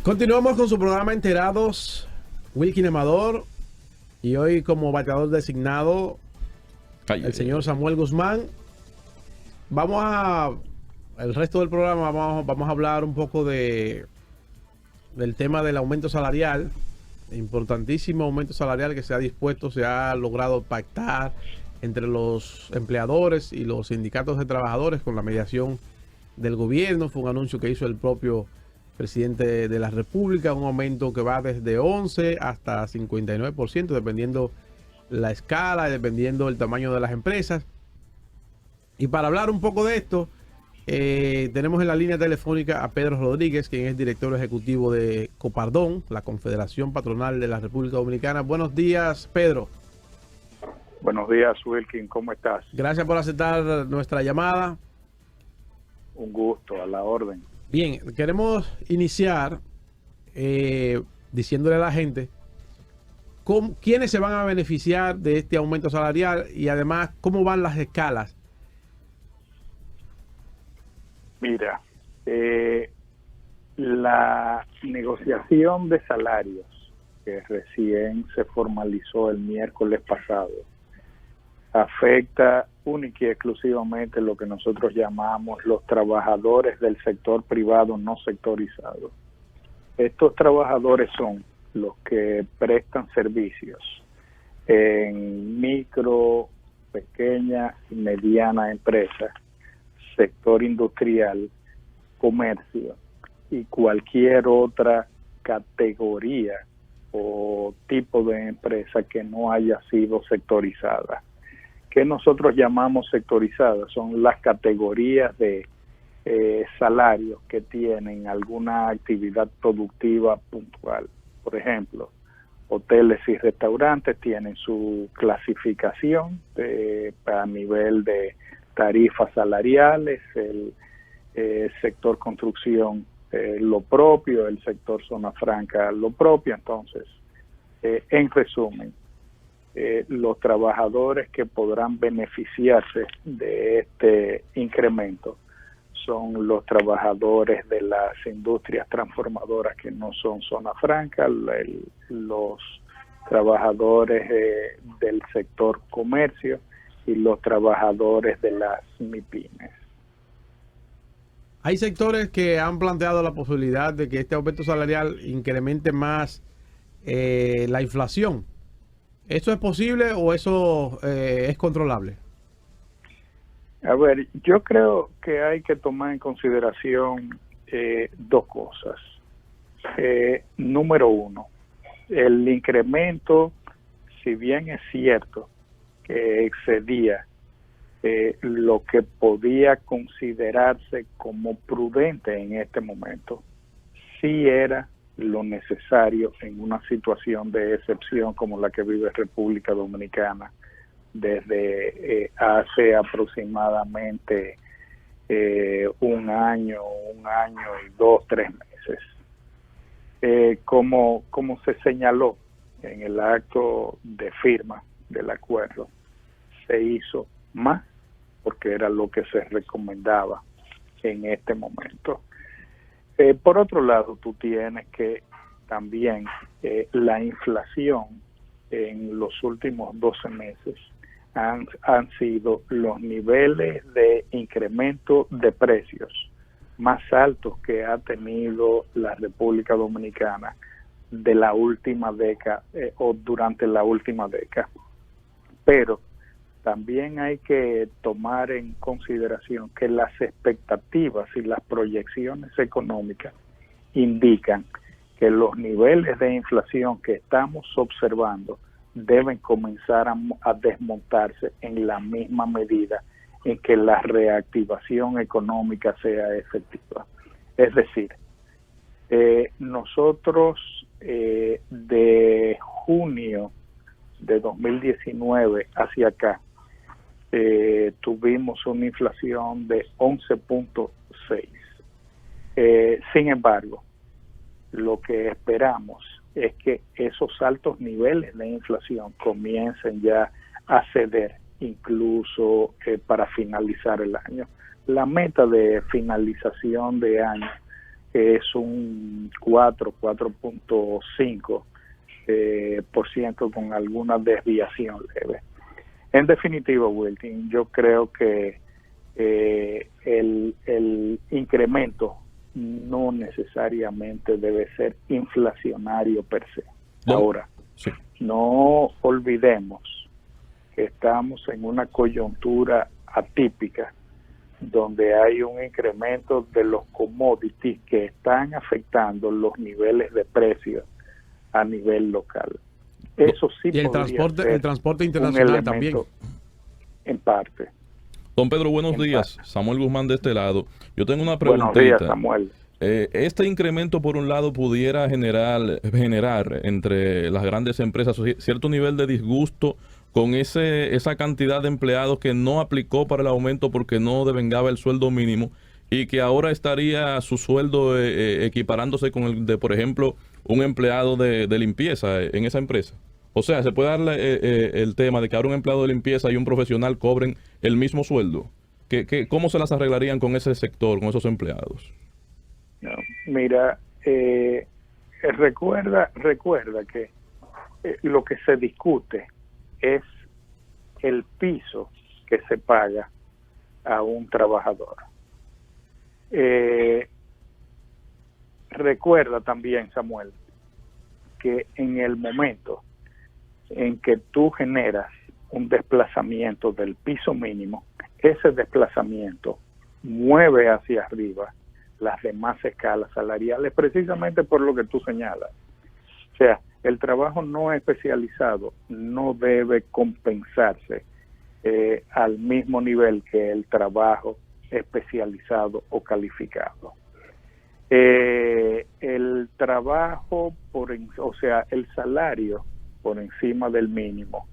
Continuamos con su programa Enterados, Wilkin Amador, y hoy como bateador designado el señor Samuel Guzmán. El resto del programa vamos a hablar un poco del tema del aumento salarial, importantísimo aumento salarial que se ha logrado pactar entre los empleadores y los sindicatos de trabajadores con la mediación del gobierno. Fue un anuncio que hizo el propio presidente de la República, un aumento que va desde 11 hasta 59%, dependiendo la escala y dependiendo el tamaño de las empresas. Y para hablar un poco de esto, tenemos en la línea telefónica a Pedro Rodríguez, quien es director ejecutivo de Copardón, la Confederación Patronal de la República Dominicana. Buenos días, Pedro. Buenos días, Wilkin, ¿cómo estás? Gracias por aceptar nuestra llamada. Un gusto, a la orden. Bien, queremos iniciar diciéndole a la gente quiénes se van a beneficiar de este aumento salarial y además cómo van las escalas. Mira, la negociación de salarios que recién se formalizó el miércoles pasado afecta única y exclusivamente lo que nosotros llamamos los trabajadores del sector privado no sectorizado. Estos trabajadores son los que prestan servicios en micro, pequeña y mediana empresa, sector industrial, comercio y cualquier otra categoría o tipo de empresa que no haya sido sectorizada. Que nosotros llamamos sectorizadas son las categorías de salarios que tienen alguna actividad productiva puntual. Por ejemplo, hoteles y restaurantes tienen su clasificación a nivel de tarifas salariales, el sector construcción lo propio, el sector zona franca lo propio. Entonces, en resumen, los trabajadores que podrán beneficiarse de este incremento son los trabajadores de las industrias transformadoras que no son zona franca, los trabajadores del sector comercio y los trabajadores de las MIPYMES. Hay sectores que han planteado la posibilidad de que este aumento salarial incremente más la inflación. ¿Eso es posible o eso es controlable? A ver, yo creo que hay que tomar en consideración dos cosas. Número uno, el incremento, si bien es cierto que excedía lo que podía considerarse como prudente en este momento, sí era lo necesario en una situación de excepción como la que vive República Dominicana desde hace aproximadamente un año y 2-3 meses. Como se señaló en el acto de firma del acuerdo, se hizo más porque era lo que se recomendaba en este momento. Por otro lado, tú tienes que también la inflación en los últimos 12 meses han sido los niveles de incremento de precios más altos que ha tenido la República Dominicana de la última década o durante la última década. Pero también hay que tomar en consideración que las expectativas y las proyecciones económicas indican que los niveles de inflación que estamos observando deben comenzar a desmontarse en la misma medida en que la reactivación económica sea efectiva. Es decir, nosotros de junio de 2019 hacia acá tuvimos una inflación de 11.6. Sin embargo, lo que esperamos es que esos altos niveles de inflación comiencen ya a ceder incluso para finalizar el año. La meta de finalización de año es un 4.5% con alguna desviación leve. En definitiva, Wilkin, yo creo que el incremento no necesariamente debe ser inflacionario per se. Ahora, sí, no olvidemos que estamos en una coyuntura atípica donde hay un incremento de los commodities que están afectando los niveles de precios a nivel local. Eso sí. Y el transporte internacional también. En parte. Don Pedro, buenos días. Samuel Guzmán de este lado. Yo tengo una preguntita. Buenos días, Samuel. Este incremento, por un lado, pudiera generar entre las grandes empresas cierto nivel de disgusto con esa cantidad de empleados que no aplicó para el aumento porque no devengaba el sueldo mínimo y que ahora estaría su sueldo equiparándose con el de, por ejemplo, un empleado de limpieza en esa empresa. O sea, ¿se puede dar el tema de que ahora un empleado de limpieza y un profesional cobren el mismo sueldo? ¿Cómo se las arreglarían con ese sector, con esos empleados? No, mira, recuerda que lo que se discute es el piso que se paga a un trabajador. Recuerda también, Samuel, que en el momento en que tú generas un desplazamiento del piso mínimo, ese desplazamiento mueve hacia arriba las demás escalas salariales, precisamente por lo que tú señalas. O sea, el trabajo no especializado no debe compensarse al mismo nivel que el trabajo especializado o calificado. El trabajo, el salario por encima del mínimo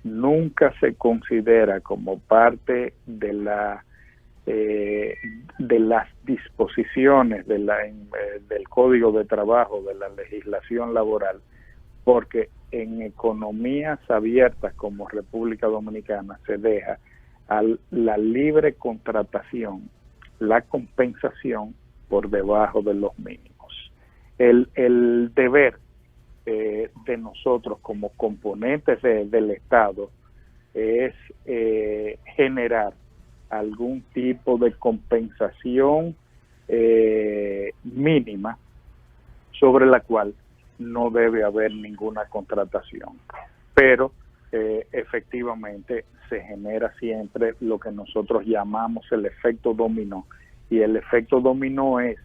nunca se considera como parte de las disposiciones del Código de Trabajo, de la legislación laboral, porque en economías abiertas como República Dominicana se deja a la libre contratación la compensación por debajo de los mínimos. El deber de nosotros como componentes del Estado es generar algún tipo de compensación mínima sobre la cual no debe haber ninguna contratación. Pero efectivamente se genera siempre lo que nosotros llamamos el efecto dominó, y el efecto dominó es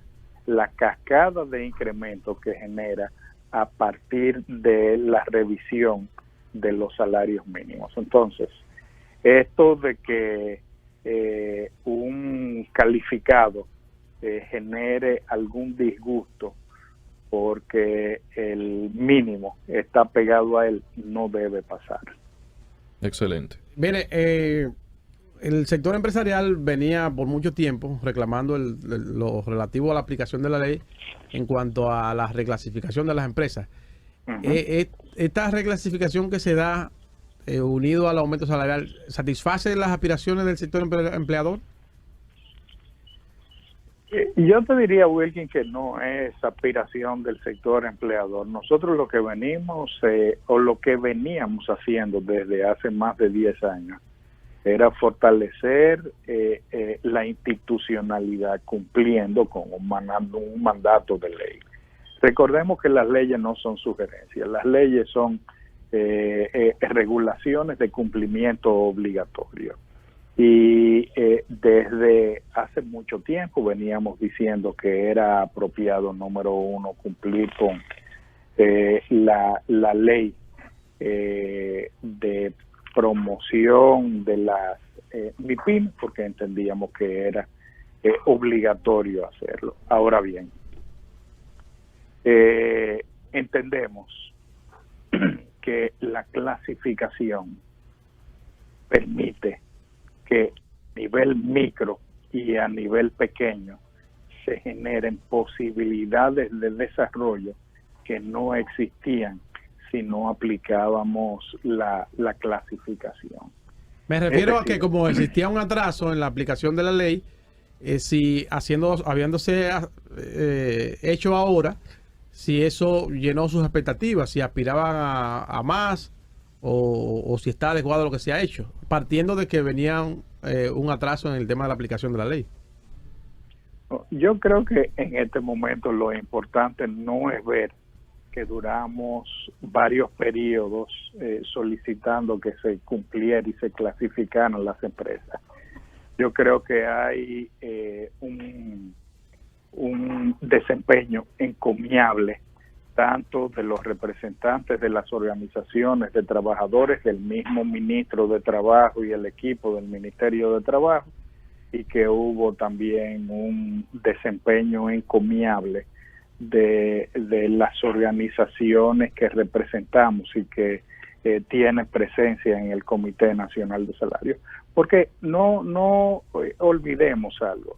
la cascada de incremento que genera a partir de la revisión de los salarios mínimos. Entonces, esto de que un calificado genere algún disgusto porque el mínimo está pegado a él, no debe pasar. Excelente. Mire, el sector empresarial venía por mucho tiempo reclamando lo relativo a la aplicación de la ley en cuanto a la reclasificación de las empresas. Esta reclasificación que se da unido al aumento salarial, ¿satisface las aspiraciones del sector empleador? Yo te diría, Wilkin, que no es aspiración del sector empleador. Nosotros lo que veníamos haciendo desde hace más de 10 años era fortalecer la institucionalidad cumpliendo con un mandato de ley. Recordemos que las leyes no son sugerencias, las leyes son regulaciones de cumplimiento obligatorio. Y desde hace mucho tiempo veníamos diciendo que era apropiado, número uno, cumplir con la ley de promoción de las MIPIM, porque entendíamos que era obligatorio hacerlo. Ahora bien, entendemos que la clasificación permite que a nivel micro y a nivel pequeño se generen posibilidades de desarrollo que no existían si no aplicábamos la clasificación. Me refiero a que como existía un atraso en la aplicación de la ley, si habiéndose hecho ahora, si eso llenó sus expectativas, si aspiraban a más o si está adecuado lo que se ha hecho, partiendo de que venían un atraso en el tema de la aplicación de la ley. Yo creo que en este momento lo importante no es ver que duramos varios periodos solicitando que se cumpliera y se clasificaran las empresas. Yo creo que hay un desempeño encomiable tanto de los representantes de las organizaciones de trabajadores, del mismo ministro de Trabajo y el equipo del Ministerio de Trabajo, y que hubo también un desempeño encomiable de las organizaciones que representamos y que tienen presencia en el Comité Nacional de Salarios. Porque no olvidemos algo.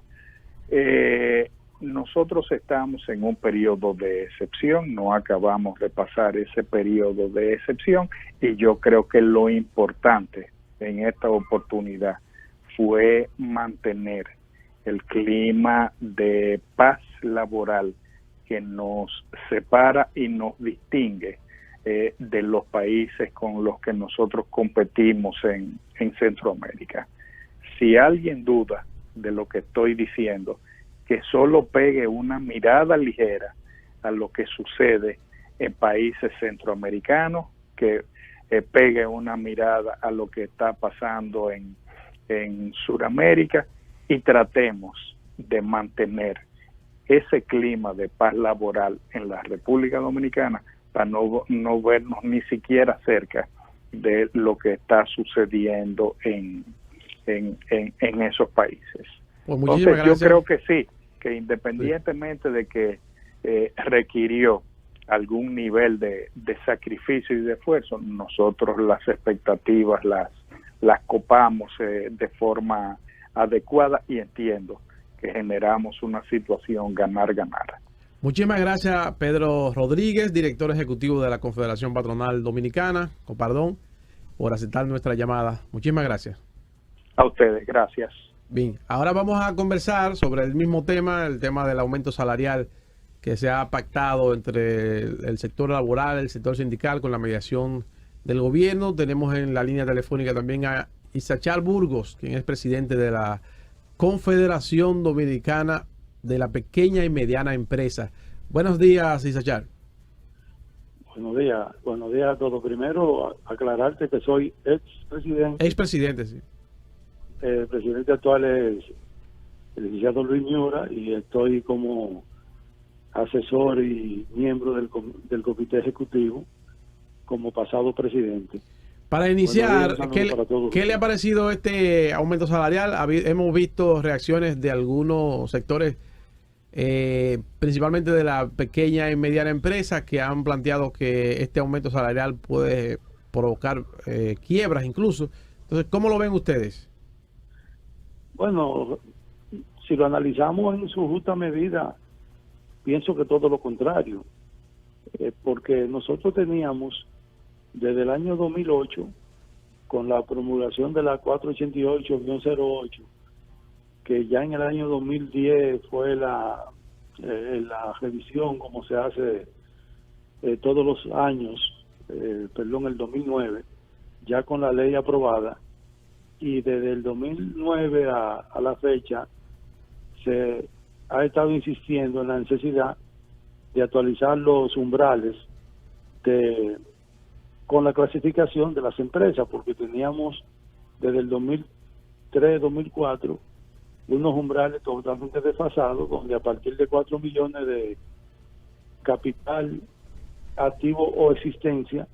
Nosotros estamos en un periodo de excepción, no acabamos de pasar ese periodo de excepción, y yo creo que lo importante en esta oportunidad fue mantener el clima de paz laboral que nos separa y nos distingue de los países con los que nosotros competimos en Centroamérica. Si alguien duda de lo que estoy diciendo, que solo pegue una mirada ligera a lo que sucede en países centroamericanos, que pegue una mirada a lo que está pasando en Sudamérica, y tratemos de mantener ese clima de paz laboral en la República Dominicana para no vernos ni siquiera cerca de lo que está sucediendo en esos países. Pues entonces yo creo que sí, que independientemente de que requirió algún nivel de sacrificio y de esfuerzo, nosotros las expectativas las copamos de forma adecuada, y entiendo que generamos una situación ganar-ganar. Muchísimas gracias, Pedro Rodríguez, director ejecutivo de la Confederación Patronal Dominicana, Copardón, por aceptar nuestra llamada. Muchísimas gracias. A ustedes, gracias. Bien, ahora vamos a conversar sobre el mismo tema, el tema del aumento salarial que se ha pactado entre el sector laboral, el sector sindical, con la mediación del gobierno. Tenemos en la línea telefónica también a Isachar Burgos, quien es presidente de la Confederación Dominicana de la Pequeña y Mediana Empresa. Buenos días, Isachar. Buenos días a todos. Primero, aclararte que soy expresidente. Expresidente, sí. El presidente actual es el licenciado Luis Miura, y estoy como asesor y miembro del comité ejecutivo como pasado presidente. Para iniciar, ¿qué le ha parecido este aumento salarial? Hemos visto reacciones de algunos sectores, principalmente de la pequeña y mediana empresa, que han planteado que este aumento salarial puede provocar quiebras incluso. Entonces, ¿cómo lo ven ustedes? Bueno, si lo analizamos en su justa medida, pienso que todo lo contrario, porque nosotros teníamos desde el año 2008, con la promulgación de la 488-08, que ya en el año 2010 fue la revisión, como se hace todos los años, el 2009, ya con la ley aprobada, y desde el 2009 a la fecha se ha estado insistiendo en la necesidad de actualizar los umbrales con la clasificación de las empresas, porque teníamos desde el 2003-2004 unos umbrales totalmente desfasados, donde a partir de 4 millones de capital activo o existencia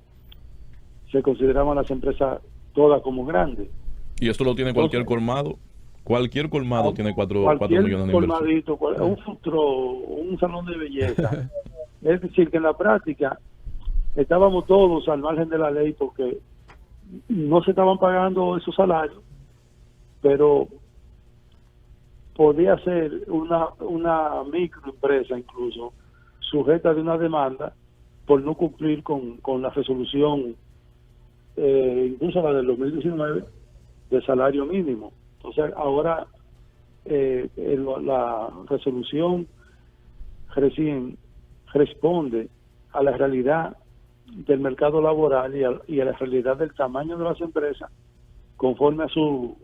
se consideraban las empresas todas como grandes. ¿Y esto lo tiene cualquier colmado? Cualquier colmado tiene 4 millones de colmadito, un futuro, un salón de belleza. Es decir, que en la práctica estábamos todos al margen de la ley, porque no se estaban pagando esos salarios, pero podía ser una microempresa incluso sujeta de una demanda por no cumplir con la resolución, incluso la del 2019, de salario mínimo. Entonces ahora la resolución recién responde a la realidad del mercado laboral y a la realidad del tamaño de las empresas conforme a su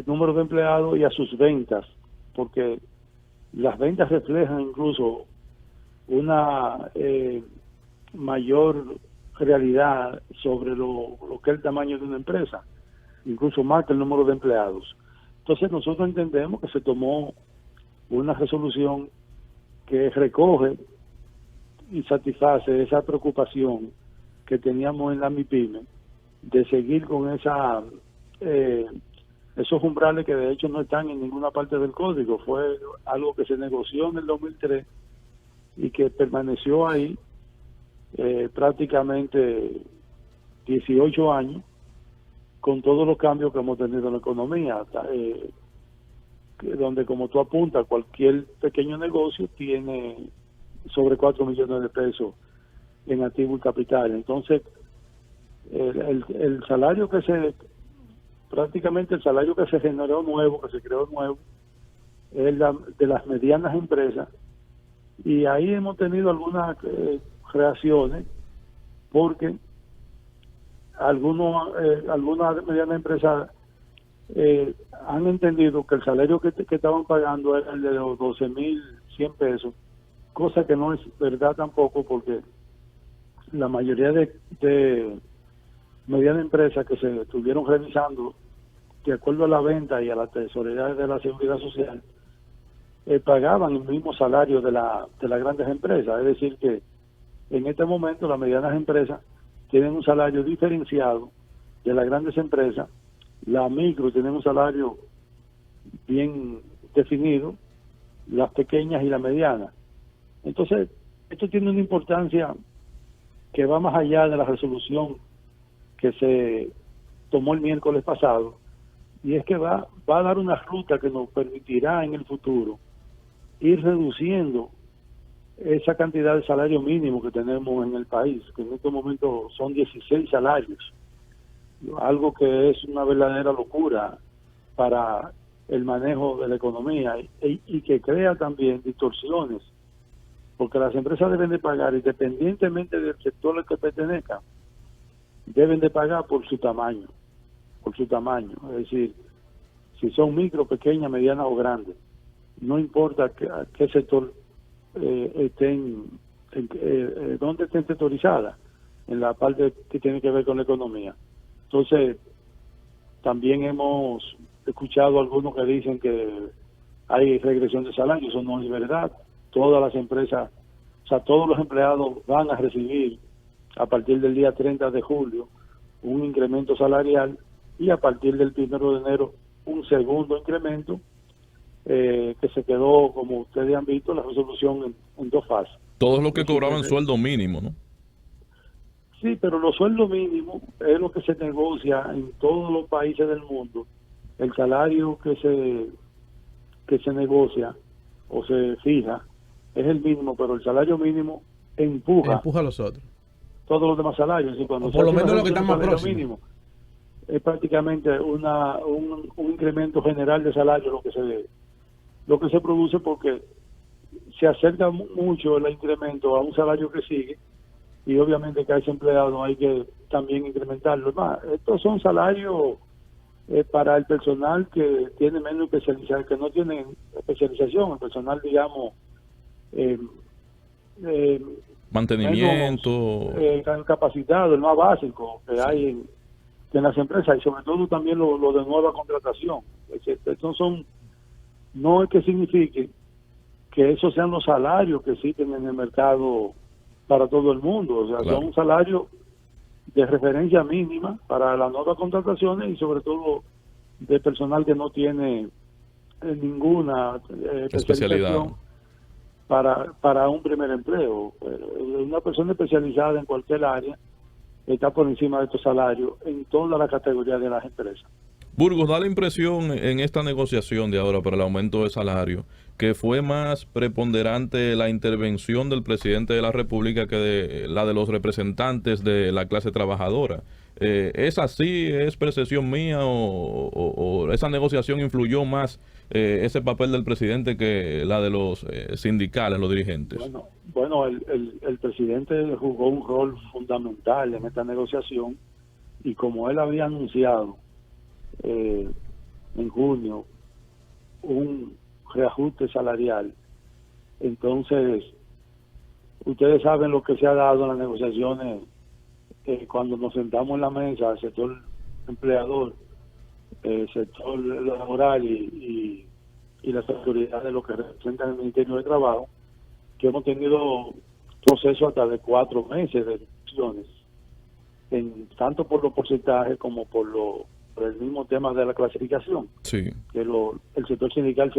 número de empleados y a sus ventas, porque las ventas reflejan incluso una mayor realidad sobre lo que es el tamaño de una empresa, incluso más que el número de empleados. Entonces nosotros entendemos que se tomó una resolución que recoge y satisface esa preocupación que teníamos en la MIPYME de seguir con esos umbrales que de hecho no están en ninguna parte del código. Fue algo que se negoció en el 2003 y que permaneció ahí prácticamente 18 años con todos los cambios que hemos tenido en la economía, donde, como tú apuntas, cualquier pequeño negocio tiene sobre 4 millones de pesos en activo y capital. Entonces, el salario prácticamente el salario que se generó nuevo, que se creó nuevo, es de las medianas empresas, y ahí hemos tenido algunas reacciones porque algunas medianas empresas han entendido que el salario que estaban pagando era el de los 12.100 pesos, cosa que no es verdad tampoco, porque la mayoría de medianas empresas que se estuvieron revisando de acuerdo a la venta y a la tesorería de la Seguridad Social pagaban el mismo salario de las grandes empresas. Es decir, que en este momento las medianas empresas tienen un salario diferenciado de las grandes empresas. Las micro tienen un salario bien definido, las pequeñas y las medianas. Entonces, esto tiene una importancia que va más allá de la resolución que se tomó el miércoles pasado, y es que va a dar una ruta que nos permitirá en el futuro ir reduciendo esa cantidad de salario mínimo que tenemos en el país, que en este momento son 16 salarios, algo que es una verdadera locura para el manejo de la economía y que crea también distorsiones, porque las empresas deben de pagar, independientemente del sector al que pertenezcan, deben de pagar por su tamaño, es decir, si son micro, pequeñas, medianas o grandes, no importa qué sector dónde estén sectorizadas, en la parte que tiene que ver con la economía. Entonces, también hemos escuchado a algunos que dicen que hay regresión de salario. Eso no es verdad. Todas las empresas, o sea, todos los empleados van a recibir a partir del día 30 de julio un incremento salarial, y a partir del 1 de enero un segundo incremento que se quedó, como ustedes han visto, la resolución en 2 fases. Todos los que cobraban sueldo mínimo, ¿no? Sí, pero los sueldos mínimos es lo que se negocia en todos los países del mundo. El salario que se negocia o se fija es el mínimo, pero el salario mínimo empuja a los otros, todos los demás salarios. Y cuando por lo menos lo que estamos próximos, es prácticamente un incremento general de salario lo que se produce, porque se acerca mucho el incremento a un salario que sigue, y obviamente que a ese empleado hay que también incrementarlo. Estos son salarios para el personal que tiene menos especialización, que no tiene especialización, el personal, digamos, mantenimiento, menos, capacitado, el más básico que hay en las empresas, y sobre todo también lo de nueva contratación. Estos no es que signifique que esos sean los salarios que existen en el mercado para todo el mundo. O sea, claro, son un salario de referencia mínima para las nuevas contrataciones, y sobre todo de personal que no tiene ninguna especialidad para un primer empleo. Una persona especializada en cualquier área está por encima de estos salarios en todas las categorías de las empresas. Burgos, da la impresión en esta negociación de ahora para el aumento de salario que fue más preponderante la intervención del presidente de la República que la de los representantes de la clase trabajadora. ¿Es así? ¿Es percepción mía o esa negociación influyó más ese papel del presidente que la de los sindicales, los dirigentes. Bueno, el presidente jugó un rol fundamental en esta negociación, y como él había anunciado en junio un reajuste salarial, entonces ustedes saben lo que se ha dado en las negociaciones cuando nos sentamos en la mesa, el sector empleador, el sector laboral y las autoridades, lo que representan el Ministerio de Trabajo, que hemos tenido procesos hasta de 4 meses de discusiones, tanto por los porcentajes como por el mismo tema de la clasificación. Sí. Que el sector sindical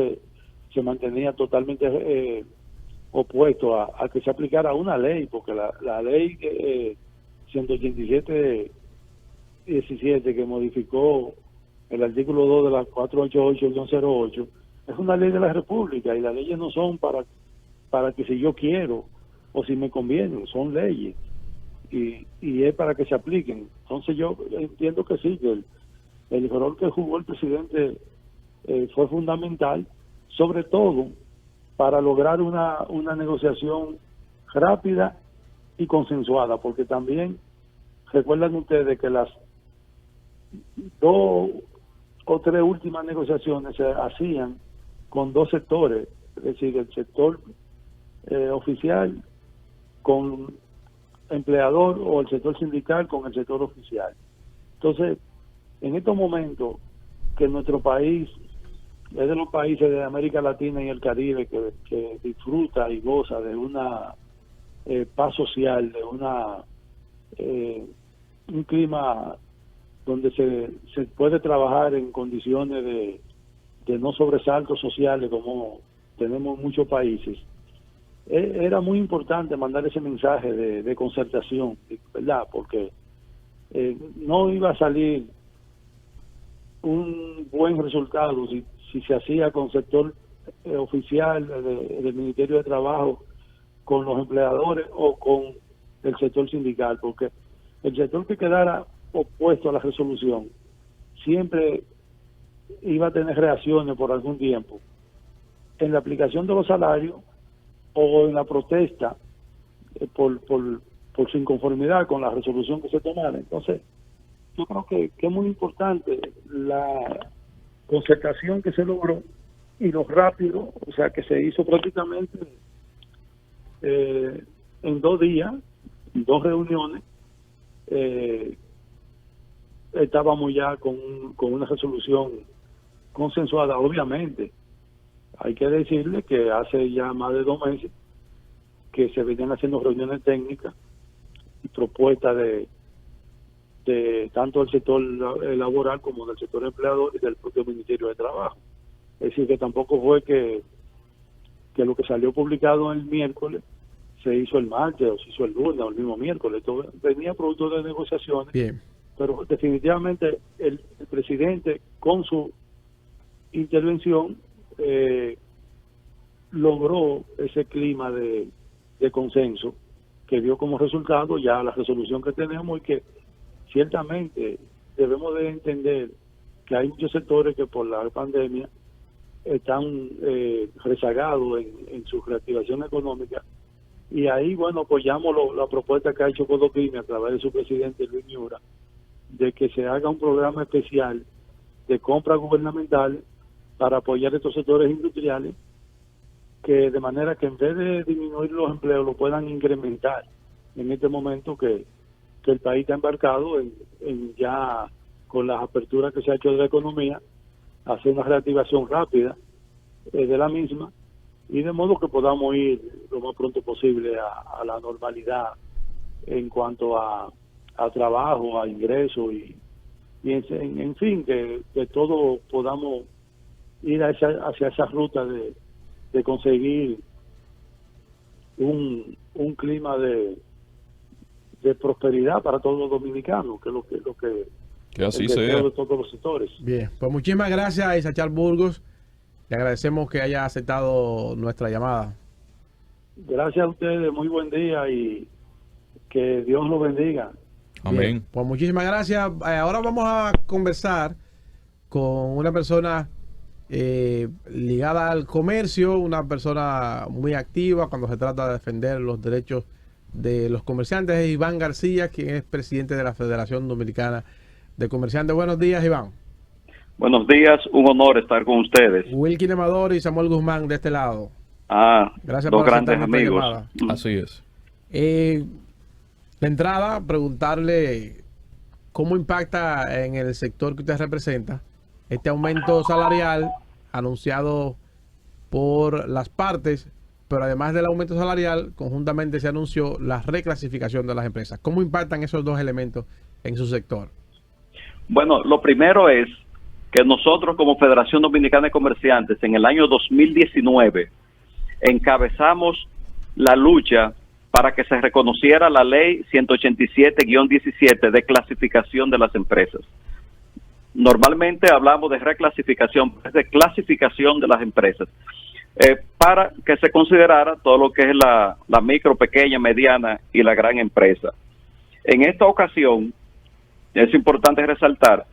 se mantenía totalmente opuesto a que se aplicara una ley, porque la ley 187-17 que modificó el artículo 2 de la 488-08 es una ley de la República, y las leyes no son para que si yo quiero o si me conviene, son leyes y es para que se apliquen. Entonces yo entiendo que sí, que el rol que jugó el presidente fue fundamental, sobre todo para lograr una negociación rápida y consensuada, porque también recuerdan ustedes que las 2 o 3 últimas negociaciones se hacían con 2 sectores, es decir, el sector oficial con empleador o el sector sindical con el sector oficial. Entonces, en estos momentos que nuestro país es de los países de América Latina y el Caribe que disfruta y goza de una paz social, de un clima donde se puede trabajar en condiciones de no sobresaltos sociales como tenemos en muchos países, era muy importante mandar ese mensaje de concertación, ¿verdad? Porque no iba a salir un buen resultado si se hacía con sector oficial del Ministerio de Trabajo, con los empleadores o con el sector sindical, porque el sector que quedara opuesto a la resolución siempre iba a tener reacciones por algún tiempo en la aplicación de los salarios o en la protesta por su inconformidad con la resolución que se tomara. Entonces, yo creo que es muy importante la concertación que se logró y lo rápido, o sea, que se hizo prácticamente en 2 días, 2 reuniones. Estábamos ya con una resolución consensuada. Obviamente hay que decirle que hace ya más de 2 meses que se venían haciendo reuniones técnicas y propuestas de tanto del sector laboral como del sector empleador y del propio Ministerio de Trabajo. Es decir, que tampoco fue que lo que salió publicado el miércoles se hizo el martes o se hizo el lunes o el mismo miércoles. Todo venía producto de negociaciones. Bien. Pero definitivamente el presidente, con su intervención, logró ese clima de consenso que dio como resultado ya la resolución que tenemos, y que ciertamente debemos de entender que hay muchos sectores que por la pandemia están rezagados en su reactivación económica, y ahí, bueno, apoyamos la propuesta que ha hecho Codopime a través de su presidente Luis Miura, de que se haga un programa especial de compra gubernamental para apoyar estos sectores industriales, que de manera que en vez de disminuir los empleos lo puedan incrementar en este momento que el país está embarcado en ya con las aperturas que se ha hecho de la economía, hacer una reactivación rápida de la misma, y de modo que podamos ir lo más pronto posible a la normalidad en cuanto a trabajo, a ingresos y en fin, que todos podamos ir hacia esa ruta de conseguir un clima de prosperidad para todos los dominicanos, que es lo que así el sea deseo de todos los sectores. Bien, pues muchísimas gracias a Isachar Burgos. Le agradecemos que haya aceptado nuestra llamada. Gracias a ustedes, muy buen día y que Dios los bendiga. Amén. Bien, pues muchísimas gracias. Ahora vamos a conversar con una persona ligada al comercio, una persona muy activa cuando se trata de defender los derechos de los comerciantes. Es Iván García, quien es presidente de la Federación Dominicana de Comerciantes. Buenos días, Iván. Buenos días, un honor estar con ustedes. Wilkin Amador y Samuel Guzmán de este lado. Gracias, dos grandes amigos. Así es. De entrada, preguntarle cómo impacta en el sector que usted representa este aumento salarial anunciado por las partes, pero además del aumento salarial, conjuntamente se anunció la reclasificación de las empresas. ¿Cómo impactan esos dos elementos en su sector? Bueno, lo primero es que nosotros como Federación Dominicana de Comerciantes en el año 2019 encabezamos la lucha para que se reconociera la ley 187-17 de clasificación de las empresas. Normalmente hablamos de reclasificación, es de clasificación de las empresas, para que se considerara todo lo que es la micro, pequeña, mediana y la gran empresa. En esta ocasión, es importante resaltar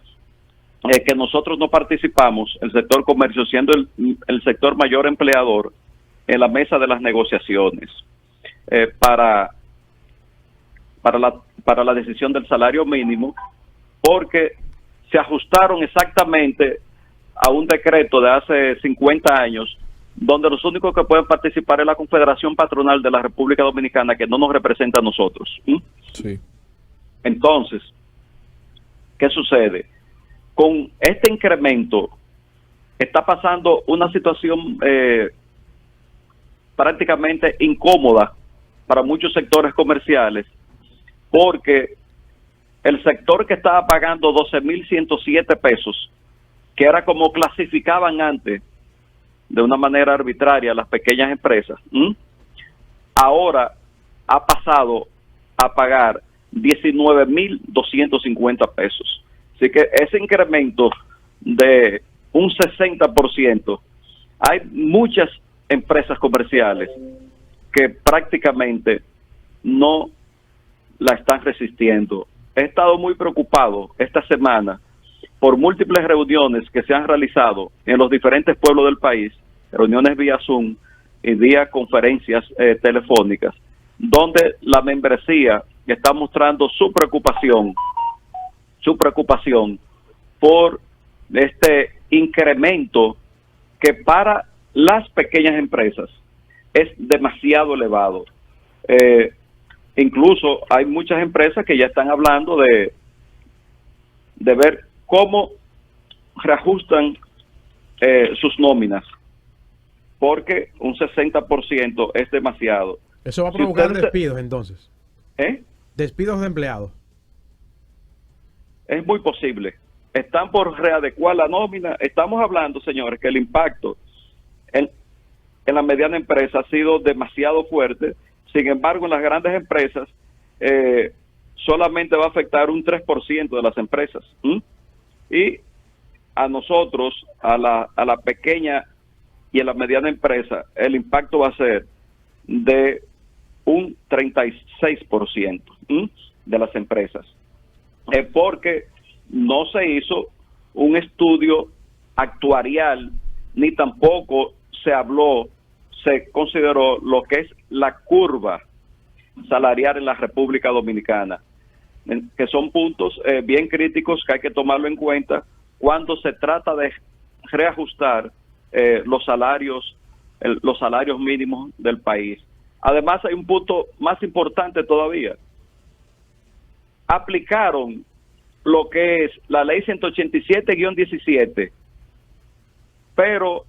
que nosotros no participamos, el sector comercio siendo el sector mayor empleador, en la mesa de las negociaciones para la decisión del salario mínimo, porque se ajustaron exactamente a un decreto de hace 50 años, donde los únicos que pueden participar es la Confederación Patronal de la República Dominicana, que no nos representa a nosotros. Sí. Entonces, ¿qué sucede? Con este incremento está pasando una situación prácticamente incómoda para muchos sectores comerciales, porque el sector que estaba pagando 12.107 pesos, que era como clasificaban antes, de una manera arbitraria, las pequeñas empresas, ahora ha pasado a pagar 19.250 pesos. Así que ese incremento de un 60%, hay muchas empresas comerciales que prácticamente no la están resistiendo. He estado muy preocupado esta semana por múltiples reuniones que se han realizado en los diferentes pueblos del país, reuniones vía Zoom y vía conferencias telefónicas, donde la membresía está mostrando su preocupación por este incremento que para las pequeñas empresas es demasiado elevado. Incluso hay muchas empresas que ya están hablando de ver cómo reajustan sus nóminas, porque un 60% es demasiado. Eso va a provocar despidos entonces. Despidos de empleados. Es muy posible. Están por readecuar la nómina. Estamos hablando, señores, que el impacto en la mediana empresa ha sido demasiado fuerte. Sin embargo, en las grandes empresas solamente va a afectar un 3% de las empresas. Y a nosotros, a la pequeña y a la mediana empresa, el impacto va a ser de un 36% de las empresas. Porque no se hizo un estudio actuarial, ni tampoco se consideró lo que es la curva salarial en la República Dominicana, que son puntos bien críticos que hay que tomarlo en cuenta cuando se trata de reajustar los salarios mínimos del país. Además, hay un punto más importante todavía. Aplicaron lo que es la ley 187-17, pero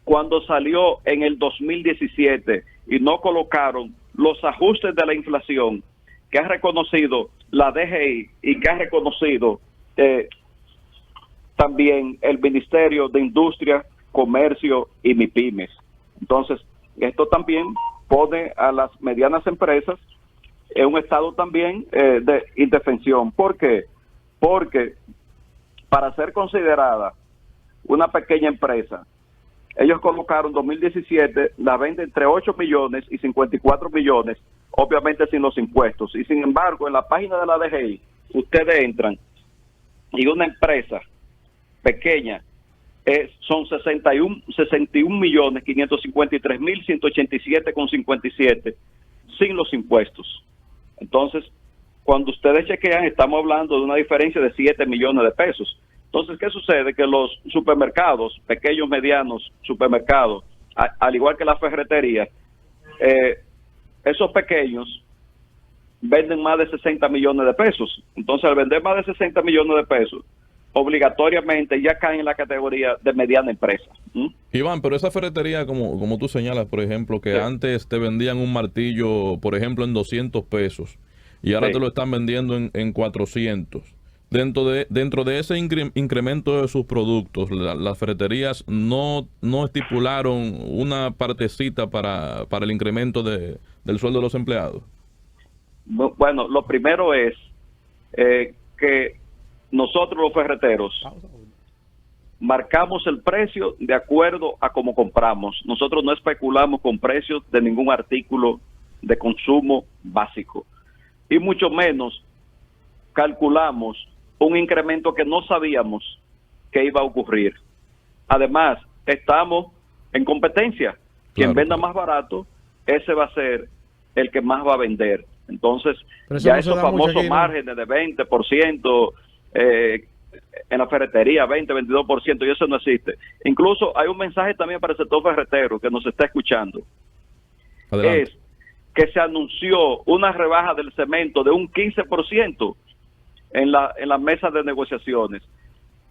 cuando salió en el 2017 y no colocaron los ajustes de la inflación que ha reconocido la DGI y que ha reconocido también el Ministerio de Industria, Comercio y MIPIMES. Entonces, esto también pone a las medianas empresas en un estado también de indefensión. ¿Por qué? Porque para ser considerada una pequeña empresa, ellos colocaron 2017 la venta entre 8 millones y 54 millones, obviamente sin los impuestos. Y sin embargo, en la página de la DGI, ustedes entran y una empresa pequeña son 61.553.187,57 sin los impuestos. Entonces, cuando ustedes chequean, estamos hablando de una diferencia de 7 millones de pesos. Entonces, ¿qué sucede? Que los supermercados, pequeños, medianos supermercados, al igual que la ferretería, esos pequeños venden más de 60 millones de pesos. Entonces, al vender más de 60 millones de pesos, obligatoriamente ya caen en la categoría de mediana empresa. Iván, pero esa ferretería, como tú señalas, por ejemplo, que sí, antes te vendían un martillo, por ejemplo, en 200 pesos, y ahora sí, te lo están vendiendo en 400. Dentro de ese incremento de sus productos, las ferreterías no estipularon una partecita para el incremento del sueldo de los empleados. Bueno, lo primero es que nosotros los ferreteros marcamos el precio de acuerdo a cómo compramos. Nosotros no especulamos con precios de ningún artículo de consumo básico. Y mucho menos calculamos un incremento que no sabíamos que iba a ocurrir. Además, estamos en competencia. Quien venda más barato, ese va a ser el que más va a vender. Entonces, ya no esos famosos márgenes de 20%, en la ferretería, 20, 22%, y eso no existe. Incluso hay un mensaje también para el sector ferretero que nos está escuchando. Adelante. Es que se anunció una rebaja del cemento de un 15% en la mesa de negociaciones,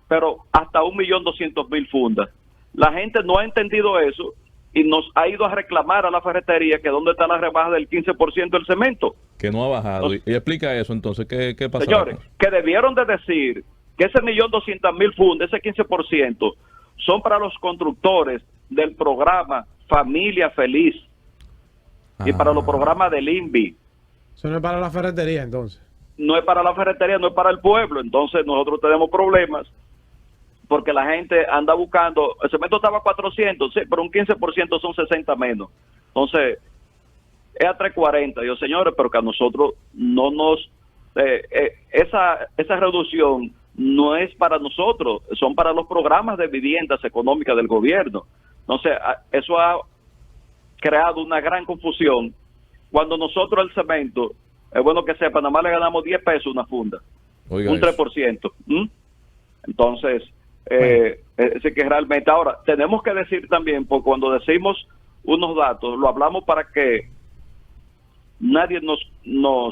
pero hasta 1.200.000 fundas. La gente no ha entendido eso y nos ha ido a reclamar a la ferretería que dónde está la rebaja del 15% del cemento. Que no ha bajado. Entonces, y explica eso entonces, ¿qué pasa? Señores, que debieron de decir que ese 1.200.000 fundas, ese 15%, son para los constructores del programa Familia Feliz y para los programas del INVI. Eso no es para la ferretería, entonces. No es para la ferretería, no es para el pueblo. Entonces nosotros tenemos problemas porque la gente anda buscando, el cemento estaba a 400, sí, pero un 15% son 60 menos. Entonces, es a 340. Yo, señores, pero que a nosotros no nos... esa reducción no es para nosotros, son para los programas de viviendas económicas del gobierno. Entonces, eso ha creado una gran confusión. Cuando nosotros el cemento, es bueno que sepa, nada más le ganamos 10 pesos una funda. Oiga, un 3%. Entonces, es que realmente ahora tenemos que decir también, porque cuando decimos unos datos, lo hablamos para que nadie nos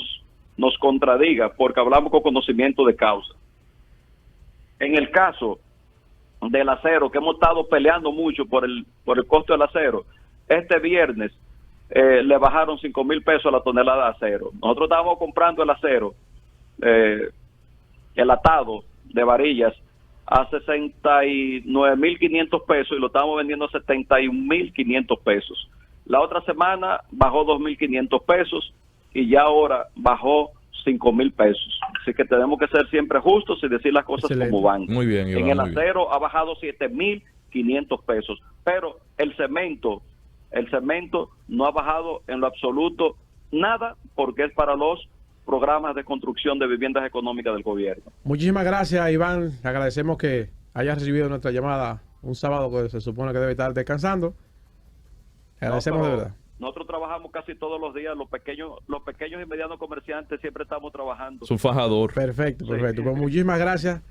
contradiga, porque hablamos con conocimiento de causa. En el caso del acero, que hemos estado peleando mucho por el costo del acero, este viernes le bajaron 5,000 pesos a la tonelada de acero. Nosotros estábamos comprando el acero, el atado de varillas, a 69.500 pesos y lo estábamos vendiendo a 71.500 pesos. La otra semana bajó 2.500 pesos y ya ahora bajó 5,000 pesos. Así que tenemos que ser siempre justos y decir las cosas como van. Muy bien, Iván, en el acero ha bajado 7.500 pesos, pero el cemento no ha bajado en lo absoluto nada, porque es para los programas de construcción de viviendas económicas del gobierno. Muchísimas gracias, Iván. Le agradecemos que haya recibido nuestra llamada un sábado que se supone que debe estar descansando. Le agradecemos de verdad. Nosotros trabajamos casi todos los días, los pequeños y medianos comerciantes siempre estamos trabajando. Su fajador. Perfecto. Pues muchísimas gracias.